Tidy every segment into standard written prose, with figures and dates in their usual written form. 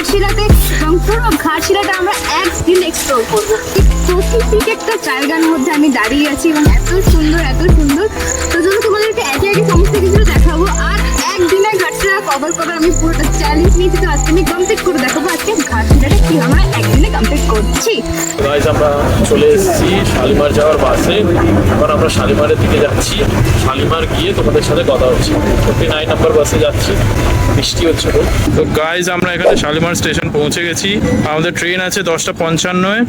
ঘাটশিলাতে এবং পুরো ঘাটশিলাটা আমরা একদিন এক্সপ্লোর করবো। প্রকৃতিক একটা জায়গার মধ্যে আমি দাঁড়িয়ে আছি এবং এত সুন্দর তো জন্য তোমাদেরকে একে একে সমস্ত কিছু দেখাবো। আর একদিনে ঘাটশিলা কভার করার আমি পুরোটা চ্যালেঞ্জ নিয়েছি, তো আজকে আমি কমপ্লিট করে দেখাবো আজকে ঘাটশিলাটা কি আমরা একদিনে কমপ্লিট করছি। গাইস আমরা চলে এসেছি শালিমার যাওয়ার বাসে। এখন আমরা শালিমারের দিকে যাচ্ছি। শালিমার গিয়ে তোমাদের সাথে কথা হচ্ছে। 59 নম্বর বাসে যাচ্ছি, বৃষ্টি হচ্ছে খুব। তো গাইস আমরা এখানে শালিমার স্টেশন পৌঁছে গেছি। আমাদের ট্রেন আছে 10:55।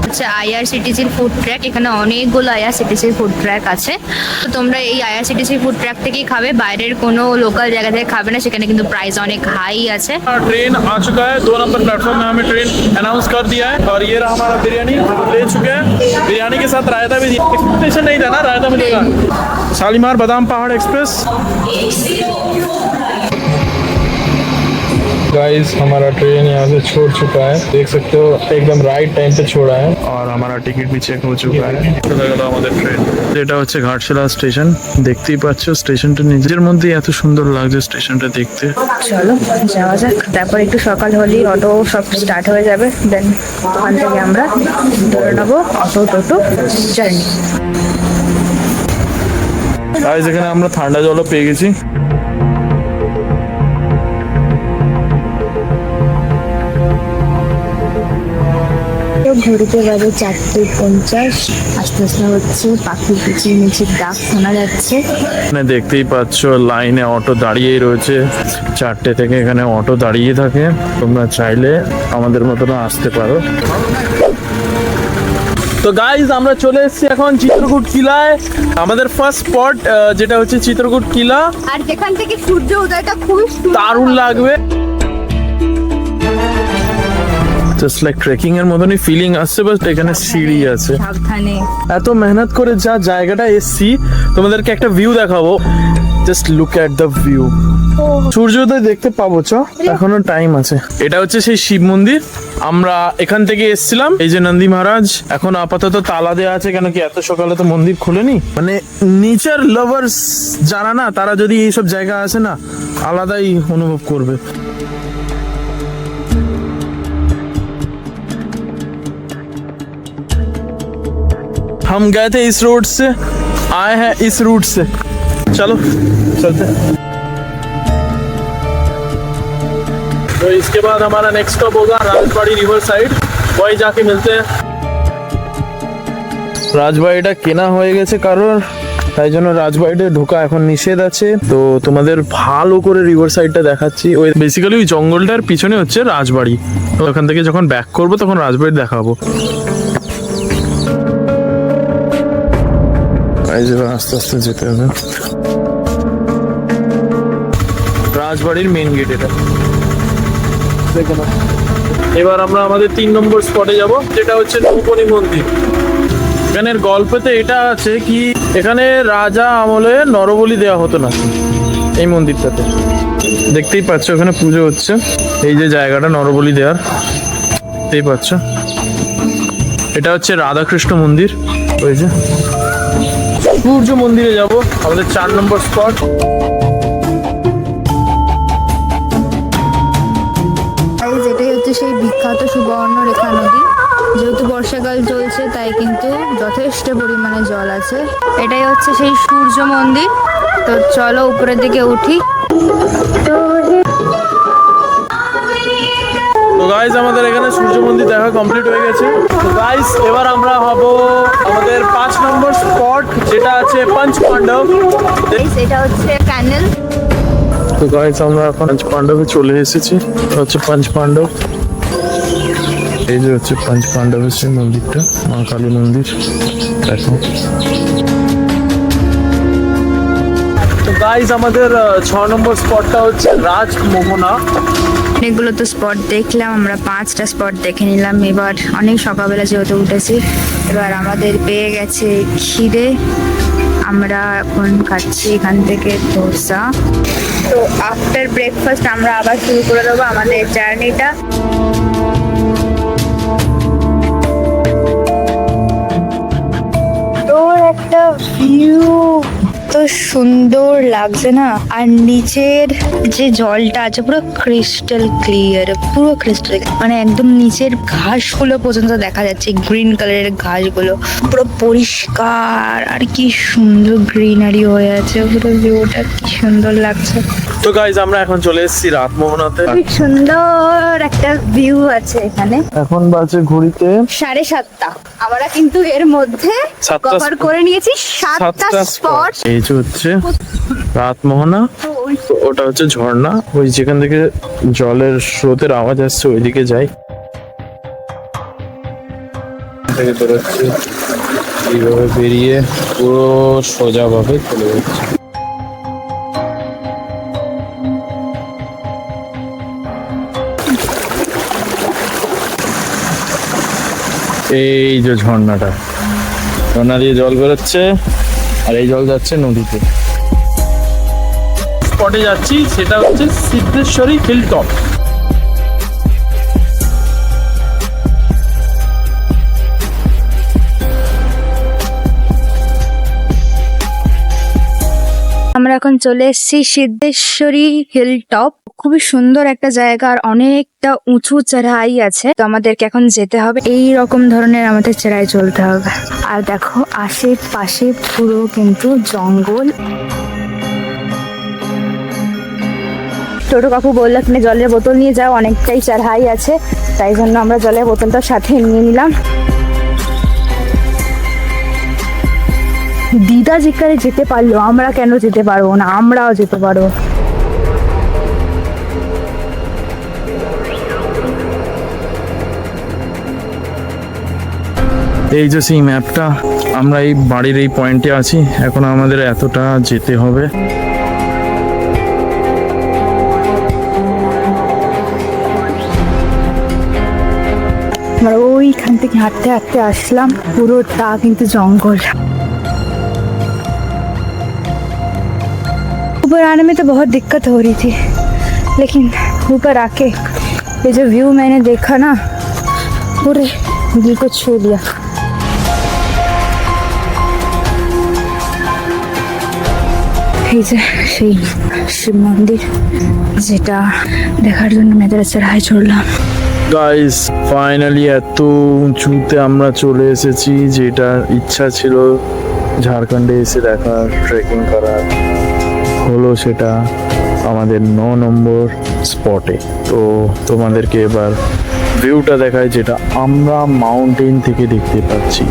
হচ্ছে আইআরসিটিসির ফুড ট্র্যাক। এখানে অনেকগুলো আইআরসিটিসির ফুড ট্র্যাক আছে, তো তোমরা এই আইআরসিটিসির ফুড ট্র্যাক থেকেই খাবে, বাইরের কোনো লোকাল জায়গা থেকে খাবে না। সেখানে কিন্তু প্রাইস অনেক হাই আছে। ट्रेन आ चुका है, 2 नंबर प्लेटफॉर्म में हमें ट्रेन अनाउंस कर दिया है। और ये रहा हमारा बिरयानी, ले चुके हैं। बिरयानी के साथ रायता भी दिया। एक्सपेक्टेशन नहीं था ना रायता मिलेगा। शालीमार बादाम पहाड़ एक्सप्रेस। गाइस हमारा ट्रेन यहाँ से छोड़ चुका है, देख सकते हो एकदम राइट टाइम पे छोड़ा है। और हमारा टिकट भी चेक हो चुका है। চলে গেল আমাদের ট্রেন। এটা হচ্ছে ঘাটশিলা স্টেশন, দেখতেই পাচ্ছ স্টেশনটা নিজের মধ্যে এত সুন্দর লাগছে স্টেশনটা দেখতে। চলো যাওয়া যাক, তারপর একটু সকাল হলেই অটো সব স্টার্ট হয়ে যাবে। দেন ওখান থেকে আমরা ধরে নেবো অটো টোটো জার্নি। গাইস এখানে আমরা ঠান্ডা জলও পেয়ে গেছি। ঘুরতে বাজে 4:50। আস্তে আস্তে হচ্ছে পাখির পিছিয়ে নিচে ডাক শোনা যাচ্ছে। এখানে দেখতেই পাচ্ছ লাইনে অটো দাঁড়িয়েই রয়েছে। 4টে থেকে এখানে অটো দাঁড়িয়ে থাকে, তোমরা চাইলে আমাদের মতন আসতে পারো। তো গাইজ আমরা চলে এসেছি এখন চিত্রকূট কিলায়। আমাদের ফার্স্ট স্পট যেটা হচ্ছে চিত্রকূট কিলা। আর যেখান থেকে সূর্য উদয়টা খুবই দারুণ লাগবে, জাস্ট লাইক ট্রেকিং এর মতনই ফিলিং আসছে, বাট এখানে সিঁড়ি আছে। সাবধানে এত মেহনত করে যা জায়গাটা এসছি, তোমাদেরকে একটা ভিউ দেখাবো। Just look at the view. সূর্যোদয় দেখতে পাবো, চ এখনো টাইম আছে। এটা হচ্ছে সেই শিব মন্দির, আমরা এখান থেকে এসছিলাম। এই যে নন্দী মহারাজ, এখন আপাতত তালা দেওয়া আছে, কেন কি এত সকালে তো মন্দির খোলেনি। মানে নেচার লাভার্স যারা না, তারা যদি এইসব জায়গা আসে না, আলাদাই অনুভব করবে। हम गए थे इस रोड से, आए हैं इस रूट से। चलो चलते हैं। तो इसके बाद हमारा नेक्स्ट स्टॉप होगा राजबाड़ी रिवर साइड, वही जाके मिलते हैं। রাজবাড়িটা কেনা হয়ে গেছে কারোর, তাই জন্য রাজবাড়িতে ঢোকা এখন নিষেধ আছে। তো তোমাদের ভালো করে রিভার সাইডটা দেখাচ্ছি। ওই বেসিক্যালি ওই জঙ্গলটার পিছনে হচ্ছে রাজবাড়ি। তো ওখান থেকে যখন ব্যাক করবো তখন রাজবাড়ি দেখাবো। আস্তে আস্তে যেতে হবে। রাজবাড়ির মেন গেট এটা। এবার আমরা আমাদের 3 নম্বর স্পটে যাব, যেটা হচ্ছে নৌপনি মন্দির। এখানের গল্পতে এটা আছে কি, এখানে রাজা আমলে নরবলি দেওয়া হতো না এই মন্দিরটাতে। দেখতেই পাচ্ছ এখানে পুজো হচ্ছে, এই যে জায়গাটা নরবলি দেওয়ার, দেখতেই পাচ্ছ। এটা হচ্ছে রাধাকৃষ্ণ মন্দির। ওই যে সূর্য মন্দিরে যাব, আমাদের 4 নম্বর স্পট। এটাই হচ্ছে সেই বিখ্যাত সুবর্ণরেখা নদী। যেহেতু বর্ষাকাল চলছে তাই কিন্তু যথেষ্ট পরিমাণে জল আছে। এটাই হচ্ছে সেই সূর্য মন্দির। তো চলো উপরের দিকে উঠি। তো গাইস আমাদের এখানে সূর্য মন্দির দেখা কমপ্লিট হয়ে গেছে। তো গাইস এবার আমরা হব আমাদের 5 নম্বর স্পট, যেটা আছে পঞ্চ পাণ্ডব। এটা হচ্ছে ক্যানেল। তো গাইস আমরা এখন পঞ্চ পাণ্ডবে চলে এসেছি। হচ্ছে পঞ্চ পাণ্ডব, এই যে হচ্ছে পঞ্চ পাণ্ডবের সেই মন্দিরটা, মা কালী মন্দির। দেখো তো গাইস আমাদের 6 নম্বর স্পটটা হচ্ছে রাজমোহনা। অনেকগুলো তো স্পট দেখলাম, আমরা 5টা স্পট দেখে নিলাম। এবার অনেক সকালবেলা যেহেতু উঠেছি, এবার আমাদের পেয়ে গেছে খিদে। আমরা এখন খাচ্ছি এখান থেকে ধোসা। তো আফটার ব্রেকফাস্ট আমরা আবার শুরু করে দেবো আমাদের জার্নিটা। তো একটা ভিউ তো সুন্দর লাগছে না। আর নিচের যে জলটা আছে পুরো ক্রিস্টাল ক্লিয়ার, পুরো ক্রিস্টাল, মানে একদম নিচের ঘাসগুলো পর্যন্ত দেখা যাচ্ছে, গ্রিন কালারের ঘাসগুলো পুরো পরিষ্কার। আর কি সুন্দর গ্রিনারি হয়ে আছে, পুরো ভিউটা কি সুন্দর লাগছে। তো গাইজ আমরা এখন চলে এসেছি রাতমোহনাতে। খুব সুন্দর একটা ভিউ আছে এখানে। এখন বাজে ঘড়িতে 7:30। আমরা কিন্তু এর মধ্যে সাতটা কভার করে নিয়েছি 7টা স্পট। এই যে হচ্ছে রাতমোহনা, তো ওটা হচ্ছে ঝর্ণা, ওই যেখান থেকে জলের স্রোতের আওয়াজ আসছে ওইদিকে যাই। থেকে বেরোচ্ছি, এইভাবে বেরিয়ে পুরো সোজাভাবে চলে যাচ্ছে। এই যে ঝর্ণাটা, ঝর্ণা দিয়ে জল বেরোচ্ছে আর এই জল যাচ্ছে নদীতে। স্পটে যাচ্ছি, সেটা হচ্ছে সিদ্ধেশ্বরী হিল টপ। আমরা এখন চলে এসেছি সিদ্ধেশ্বরী হিল টপ। খুবই সুন্দর একটা জায়গা আর অনেকটা উঁচু চড়াই আছে, তো আমাদেরকে এখন যেতে হবে এই রকম ধরনের আমাদের চড়াই চলতে হবে। আর দেখো আশেপাশে পুরো কিন্তু জঙ্গল। টোটো কাকু বললো এখানে জলের বোতল নিয়ে যাও, অনেকটাই চড়াই আছে, তাই জন্য আমরা জলের বোতলটা সাথে নিয়ে নিলাম। দিদা যেখানে যেতে পারলো, আমরা কেন যেতে পারবো না? আমরাও যেতে পারবো। এই যে সেই ম্যাপটা, আমরা এই বাড়ির এই পয়েন্টে আছি, এখন আমাদের এতটা যেতে হবে। আমরা ওইখান থেকে হাঁটতে হাঁটতে আসলাম, পুরোটা কিন্তু জঙ্গল। ऊपर आने में तो बहुत दिक्कत हो रही थी, लेकिन ऊपर आके ये जो व्यू मैंने देखा ना, पूरे दिल को छू लिया। এই যে সেই শিব মন্দির, যেটা দেখার জন্য মেয়েদের চড়াই চড়লাম। গাইস ফাইনালি এত উঁচুতে আমরা চলে এসেছি, যেটা ইচ্ছা ছিল ঝাড়খণ্ডে এসে দেখার, ট্রেকিং করার, হলো সেটা আমাদের 9 নম্বর স্পটে। তো তোমাদেরকে এবার ভিউটা দেখায়, যেটা আমরা মাউন্টেন থেকে দেখতে পাচ্ছি।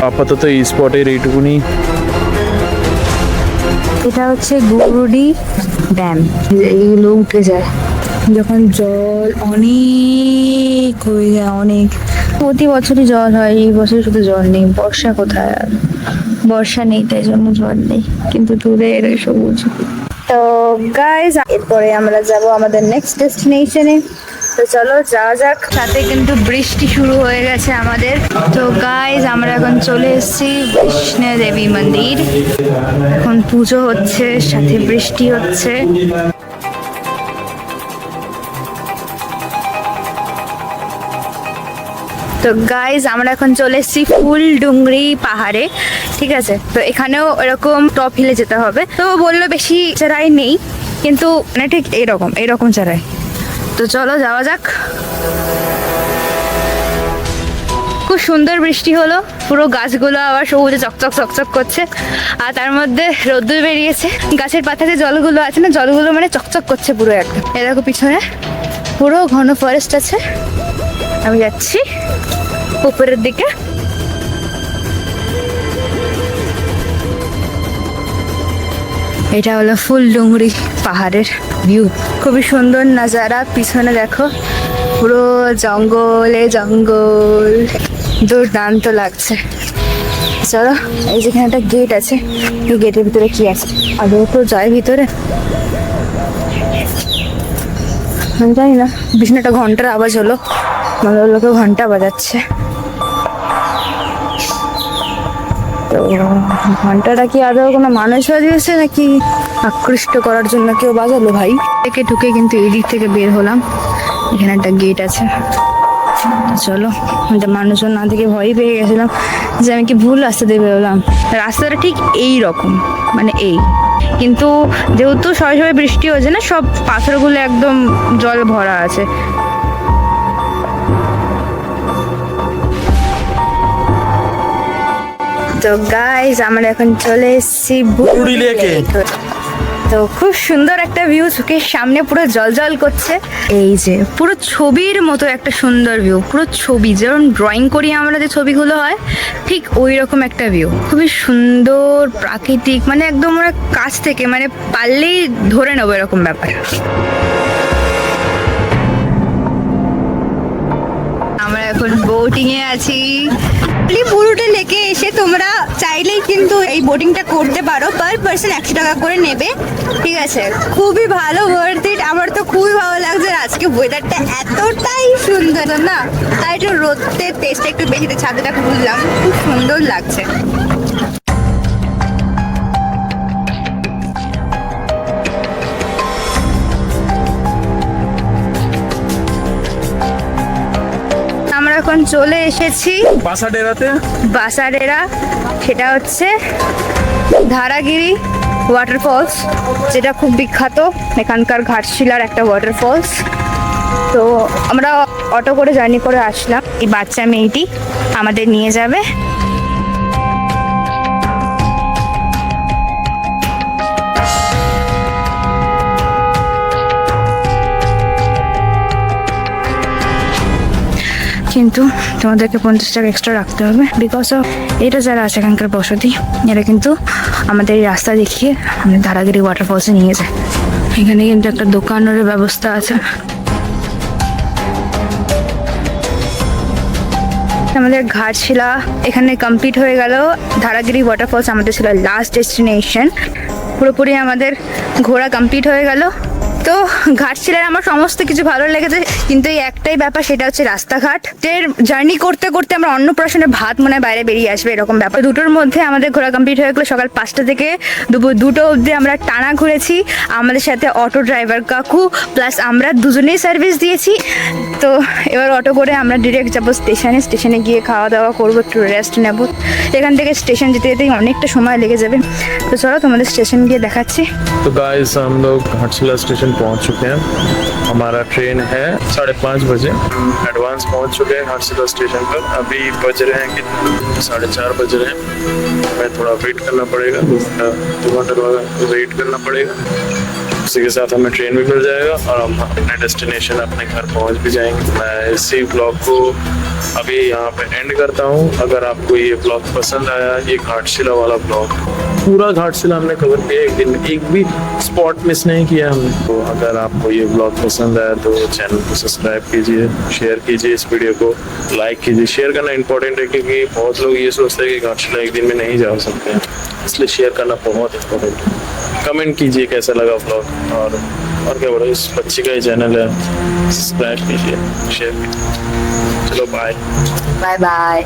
আপাতত এই স্পটের এইটুকুনি। এটা হচ্ছে গুরুডি ড্যাম, এইগুলো উঠে যায় যখন জল অনেক হয়ে যায়, অনেক। প্রতি বছরই জল হয়, এই বছর শুধু জল নেই। বর্ষা কোথায়? আর বর্ষা নেই, তাই জন্য জল নেই, কিন্তু দূরে এর সবুজ। তো গাইজ এরপরে আমরা যাব আমাদের নেক্সট ডেস্টিনেশনে, তো চলো যাওয়া যাক। সাথে কিন্তু বৃষ্টি শুরু হয়ে গেছে আমাদের। তো গাইজ আমরা এখন চলে এসেছি বৈষ্ণো দেবী মন্দির, এখন পুজো হচ্ছে, সাথে বৃষ্টি হচ্ছে। তো গাইজ আমরা এখন চলে এসেছি ফুলডুংরি পাহাড়ে, ঠিক আছে। তো এখানেও এরকম টপ হিলে যেতে হবে। তো বললো বেশি চড়াই নেই, কিন্তু মানে ঠিক এইরকম চড়াই। তো চলো যাওয়া যাক। খুব সুন্দর বৃষ্টি হলো, পুরো গাছগুলো আবার সবুজে চকচক চকচক করছে, আর তার মধ্যে রোদ্দুর বেরিয়েছে। গাছের পাতাতে জলগুলো আছে না, জলগুলো মানে চকচক করছে পুরো একদম। এরকম পিছনে পুরো ঘন ফরেস্ট আছে। আমি যাচ্ছি উপরের দিকে। এটা হলো ফুলডুংরি পাহাড়ের ভিউ, খুবই সুন্দর নাজারা। পিছনে দেখো পুরো জঙ্গলে জঙ্গল, দুর্দান্ত লাগছে। চলো, এই যেখানে একটা গেট আছে, এই গেটের ভিতরে কি আছে? আদৌ তো যায় ভিতরে? আমি জানি না। পিছনে একটা ঘন্টার আওয়াজ হলো, মনে হলো কেউ ঘন্টা বাজাচ্ছে। তো ঘন্টাটা কি আদৌ কোনো মানুষ বাজিয়েছে নাকি আকৃষ্ট করার জন্য কেউ বাজালো? ভাই থেকে ঢুকে কিন্তু এই দিক থেকে বের হলাম, এখানে একটা গেট আছে। চলো, একটা মানুষজন না থেকে ভয়ই পেয়ে গেছিলাম যে আমি কি ভুল রাস্তা দিয়ে বেরোলাম। রাস্তাটা ঠিক এই রকম, মানে এই, কিন্তু যেহেতু সবাই সবাই বৃষ্টি হয়েছে না, সব পাথরগুলো একদম জল ভরা আছে। তো গাইজ আমরা এখন চলে এসেছি বুরুডি লেকে। তো খুব সুন্দর একটা ভিউ, চোখের সামনে পুরো জল করছে। এই যে পুরো ছবির মতো একটা সুন্দর ভিউ, পুরো ছবি যেরকম ড্রয়িং করি আমরা যে ছবিগুলো হয়, ঠিক ওই রকম একটা ভিউ। খুবই সুন্দর প্রাকৃতিক, মানে একদম আমরা কাছ থেকে, মানে পারলেই ধরে নেবো এরকম ব্যাপার। আমরা এখন বোটিং এ আছি। বুরুডি লেকে এসে তোমরা চাইলেই কিন্তু এই বোটিংটা করতে পারো, পার পার্সন 100 টাকা করে নেবে, ঠিক আছে? খুবই ভালো, ওয়ার্থ ইট। আমার তো খুবই ভালো লাগছে, আজকে ওয়েদারটা এতটাই সুন্দর না, তাই একটু রোদের টেস্টটা একটু বেশি, ছাদটা বুঝলাম, খুব সুন্দর লাগছে। আমরা এখন চলে এসেছি বাসাডেরা, সেটা হচ্ছে ধারাগিরি ওয়াটারফলস, যেটা খুব বিখ্যাত এখানকার ঘাটশিলার একটা ওয়াটারফলস। তো আমরা অটো করে জার্নি করে আসলাম, এই বাচ্চা মেয়েটি আমাদের নিয়ে যাবে। কিন্তু তোমাদেরকে 50 টাকা এক্সট্রা রাখতে হবে, বিকজ অফ এটা যারা আছে এখানকার বসতি, এরা কিন্তু আমাদের এই রাস্তা দেখিয়ে আমাদের ধারাগিরি ওয়াটারফলসে নিয়ে যায়। এখানে কিন্তু একটা দোকানের ব্যবস্থা আছে। আমাদের ঘাটশিলা এখানে কমপ্লিট হয়ে গেল। ধারাগিরি ওয়াটারফলস আমাদের ছিল লাস্ট ডেস্টিনেশন। পুরোপুরি আমাদের ঘোরা কমপ্লিট হয়ে গেল। তো ঘাটশিলার আমার সমস্ত কিছু ভালো লেগেছে, কিন্তু এই একটাই ব্যাপার, সেটা হচ্ছে রাস্তাঘাট। জার্নি করতে করতে আমরা অন্নপ্রাশনের ভাত মনে হয় বাইরে বেরিয়ে আসবে, এরকম ব্যাপার। দুটোর মধ্যে আমাদের ঘোরা কমপ্লিট হয়ে গেলো। সকাল 5টা থেকে দুপুর 2টো অবধি আমরা টানা ঘুরেছি। আমাদের সাথে অটো ড্রাইভার কাকু প্লাস আমরা দুজনেই সার্ভিস দিয়েছি। তো এবার অটো করে আমরা ডিরেক্ট যাবো স্টেশনে। স্টেশনে গিয়ে খাওয়া দাওয়া করবো, একটু রেস্ট নেবো। এখান থেকে স্টেশন যেতে যেতেই অনেকটা সময় লেগে যাবে। তো চলো তোমাদের স্টেশন গিয়ে দেখাচ্ছি। तो गाइस हम लोग घाटशिला स्टेशन पहुंच चुके हैं। हमारा ट्रेन है 5:30 बजे। एडवांस पहुंच चुके हैं घाटशिला स्टेशन पर। अभी बज रहे हैं कितने, 4:30 बज रहे हैं। हमें थोड़ा वेट करना पड़ेगा, 2 घंटा वेट करना पड़ेगा। उसी के साथ हमें ट्रेन भी मिल जाएगा और हम अपने डेस्टिनेशन, अपने घर पहुंच भी जाएंगे। मैं इसी ब्लॉग को अभी यहाँ पे एंड करता हूँ। अगर आपको ये ब्लॉग पसंद आया, ये घाटशिला वाला ब्लॉग, पूरा घाटशिला हमने कवर किया, एक दिन में एक भी स्पॉट मिस नहीं किया हमने। तो अगर आपको ये ब्लॉग पसंद आया तो चैनल को सब्सक्राइब कीजिए, शेयर कीजिए, इस वीडियो को लाइक कीजिए। शेयर करना इंपॉर्टेंट है, क्योंकि बहुत लोग ये सोचते हैं कि घाटशिला एक दिन में नहीं जा सकते हैं, इसलिए शेयर करना बहुत इंपॉर्टेंट है। कमेंट कीजिए कैसा लगा ब्लॉग, और क्या बोलो, इस बच्ची का ही चैनल है, सब्सक्राइब कीजिए, शेयर कीजिए। चलो बाय बाय बाय।